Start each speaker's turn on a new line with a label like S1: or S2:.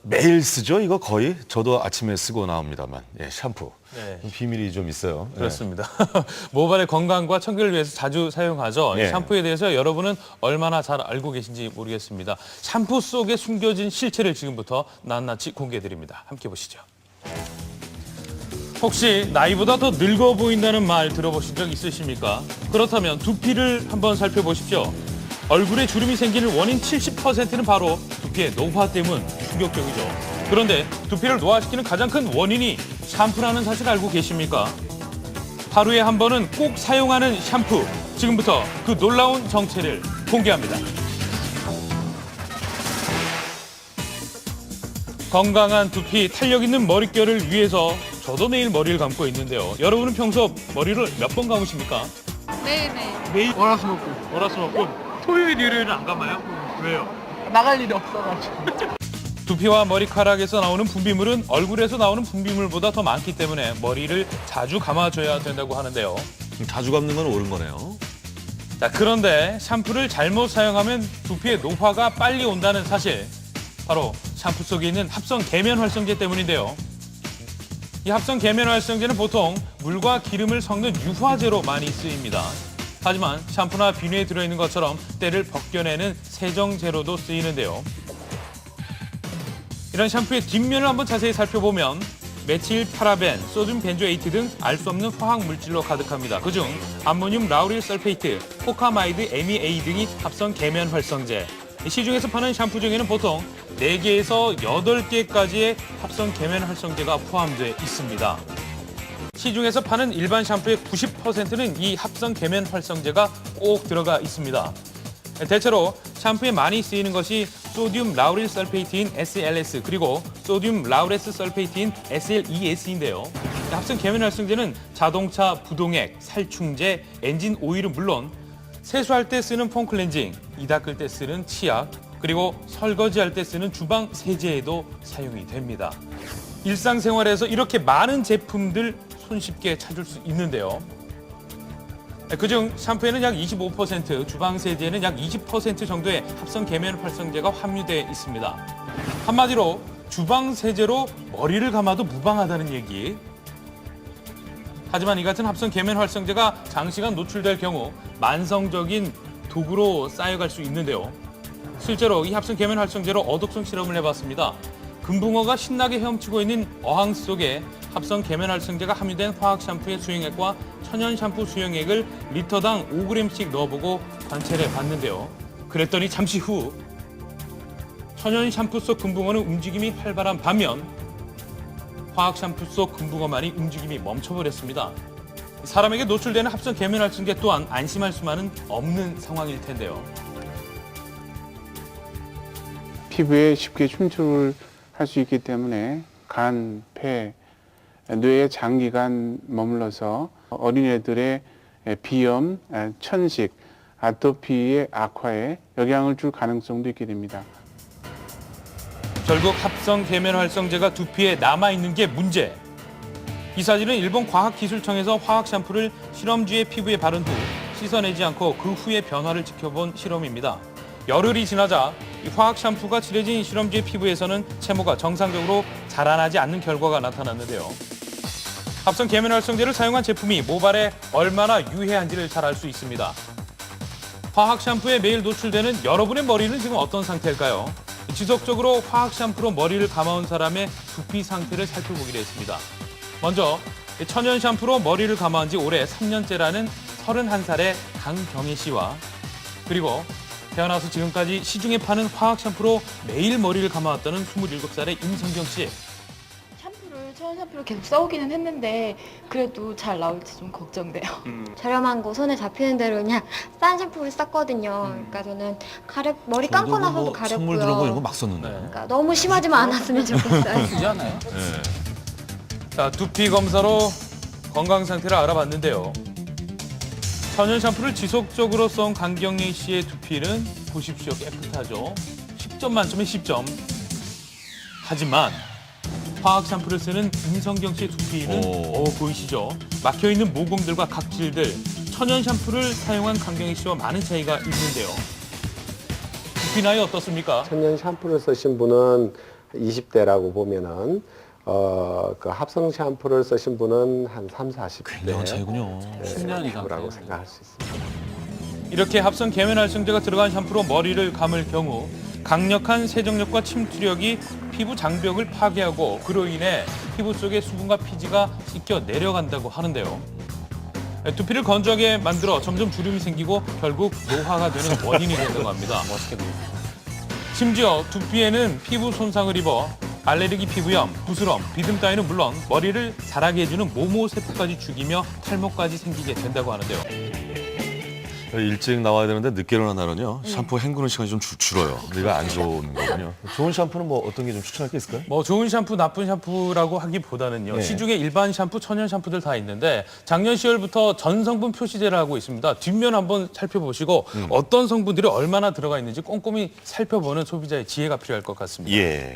S1: 매일 쓰죠, 이거 거의. 저도 아침에 쓰고 나옵니다만. 예, 샴푸.
S2: 네.
S1: 비밀이 좀 있어요. 예.
S2: 그렇습니다. 모발의 건강과 청결을 위해서 자주 사용하죠. 이
S1: 네.
S2: 샴푸에 대해서 여러분은 얼마나 잘 알고 계신지 모르겠습니다. 샴푸 속에 숨겨진 실체를 지금부터 낱낱이 공개해드립니다. 함께 보시죠. 혹시 나이보다 더 늙어 보인다는 말 들어보신 적 있으십니까? 그렇다면 두피를 한번 살펴보십시오. 얼굴에 주름이 생기는 원인 70%는 바로 두피의 노화 때문. 충격적이죠. 그런데 두피를 노화시키는 가장 큰 원인이 샴푸라는 사실 알고 계십니까? 하루에 한 번은 꼭 사용하는 샴푸. 지금부터 그 놀라운 정체를 공개합니다. 건강한 두피, 탄력 있는 머릿결을 위해서 저도 매일 머리를 감고 있는데요. 여러분은 평소 머리를 몇 번 감으십니까?
S3: 네네.
S2: 매일 월화수목금. 토요일, 일요일은 안 감아요? 왜요?
S3: 나갈 일이 없어가지고.
S2: 두피와 머리카락에서 나오는 분비물은 얼굴에서 나오는 분비물보다 더 많기 때문에 머리를 자주 감아줘야 된다고 하는데요.
S1: 자주 감는 건 옳은 거네요.
S2: 자, 그런데 샴푸를 잘못 사용하면 두피의 노화가 빨리 온다는 사실. 바로 샴푸 속에 있는 합성 계면 활성제 때문인데요. 이 합성 계면 활성제는 보통 물과 기름을 섞는 유화제로 많이 쓰입니다. 하지만 샴푸나 비누에 들어있는 것처럼 때를 벗겨내는 세정제로도 쓰이는데요. 이런 샴푸의 뒷면을 한번 자세히 살펴보면 메틸 파라벤, 소듐 벤조에이트 등 알 수 없는 화학 물질로 가득합니다. 그중 암모늄 라우릴 설페이트, 포카마이드 MEA 등이 합성 계면 활성제. 시중에서 파는 샴푸 중에는 보통 4개에서 8개까지의 합성 계면 활성제가 포함되어 있습니다. 시중에서 파는 일반 샴푸의 90%는 이 합성 계면 활성제가 꼭 들어가 있습니다. 대체로 샴푸에 많이 쓰이는 것이 소듐 라우릴 설페이트인 SLS 그리고 소듐 라우레스 설페이트인 SLES인데요. 합성 계면 활성제는 자동차 부동액, 살충제, 엔진 오일은 물론 세수할 때 쓰는 폼 클렌징, 이 닦을 때 쓰는 치약, 그리고 설거지할 때 쓰는 주방 세제에도 사용이 됩니다. 일상생활에서 이렇게 많은 제품들 손쉽게 찾을 수 있는데요. 그중 샴푸에는 약 25%, 주방 세제에는 약 20% 정도의 합성 계면 활성제가 함유되어 있습니다. 한마디로 주방 세제로 머리를 감아도 무방하다는 얘기. 하지만 이 같은 합성 계면 활성제가 장시간 노출될 경우 만성적인 독으로 쌓여갈 수 있는데요. 실제로 이 합성 계면 활성제로 어독성 실험을 해봤습니다. 금붕어가 신나게 헤엄치고 있는 어항 속에 합성 계면 활성제가 함유된 화학 샴푸의 수용액과 천연 샴푸 수용액을 리터당 5g씩 넣어보고 관찰해 봤는데요. 그랬더니 잠시 후 천연 샴푸 속 금붕어는 움직임이 활발한 반면 화학 샴푸 속 금붕어만이 움직임이 멈춰버렸습니다. 사람에게 노출되는 합성 계면 활성제 또한 안심할 수만은 없는 상황일 텐데요.
S4: 피부에 쉽게 침투를 할 수 있기 때문에 간, 폐, 뇌에 장기간 머물러서 어린애들의 비염, 천식, 아토피의 악화에 영향을 줄 가능성도 있게 됩니다.
S2: 결국 합성 계면 활성제가 두피에 남아있는 게 문제. 이 사진은 일본 과학기술청에서 화학 샴푸를 실험주의 피부에 바른 후 씻어내지 않고 그 후의 변화를 지켜본 실험입니다. 열흘이 지나자 이 화학 샴푸가 칠해진 실험주의 피부에서는 채모가 정상적으로 자라나지 않는 결과가 나타났는데요. 합성 계면 활성제를 사용한 제품이 모발에 얼마나 유해한지를 잘 알 수 있습니다. 화학 샴푸에 매일 노출되는 여러분의 머리는 지금 어떤 상태일까요? 지속적으로 화학 샴푸로 머리를 감아온 사람의 두피 상태를 살펴보기로 했습니다. 먼저 천연 샴푸로 머리를 감아온 지 올해 3년째라는 31살의 강경혜 씨와 그리고 태어나서 지금까지 시중에 파는 화학 샴푸로 매일 머리를 감아왔다는 27살의 임성경 씨.
S5: 천연 샴푸를 계속 써오기는 했는데 그래도 잘 나올지 좀 걱정돼요.
S6: 저렴한 거 손에 잡히는 대로 그냥 싼 샴푸를 썼거든요. 그러니까 저는 머리 감고 나서도 가렵고요.
S1: 선물 들어오고 이런 거 막 썼는데.
S6: 그러니까 너무 심하지만 않았으면 좋겠어요.
S2: 쓰지 않아요? 자, 두피 검사로 건강 상태를 알아봤는데요. 천연 샴푸를 지속적으로 써온 강경희 씨의 두피는 보십시오. 깨끗하죠. 10점 만점에 10점. 하지만 화학 샴푸를 쓰는 임성경 씨의 두피는 보이시죠? 막혀있는 모공들과 각질들. 천연 샴푸를 사용한 강경희 씨와 많은 차이가 있는데요. 두피 나이 어떻습니까?
S7: 천년 샴푸를 쓰신 분은 20대라고 보면은 그 합성 샴푸를 쓰신 분은 한 3, 40대.
S1: 굉장한 차이군요.
S7: 10년 이상이라고 생각할 수 있습니다.
S2: 이렇게 합성 계면활성제가 들어간 샴푸로 머리를 감을 경우 강력한 세정력과 침투력이 피부 장벽을 파괴하고 그로 인해 피부 속의 수분과 피지가 씻겨 내려간다고 하는데요. 두피를 건조하게 만들어 점점 주름이 생기고 결국 노화가 되는 원인이 된다고 합니다. 심지어 두피에는 피부 손상을 입어 알레르기 피부염, 부스럼, 비듬 따위는 물론 머리를 자라게 해주는 모모세포까지 죽이며 탈모까지 생기게 된다고 하는데요.
S1: 일찍 나와야 되는데 늦게 일어나면요 샴푸 헹구는 시간이 좀 줄어요. 이거 안 좋은 거군요. 좋은 샴푸는 뭐 어떤 게 좀 추천할 게 있을까요?
S2: 뭐 좋은 샴푸, 나쁜 샴푸라고 하기보다는요.
S1: 네.
S2: 시중에 일반 샴푸, 천연 샴푸들 다 있는데 작년 10월부터 전성분 표시제를 하고 있습니다. 뒷면 한번 살펴보시고 어떤 성분들이 얼마나 들어가 있는지 꼼꼼히 살펴보는 소비자의 지혜가 필요할 것 같습니다.
S1: 예.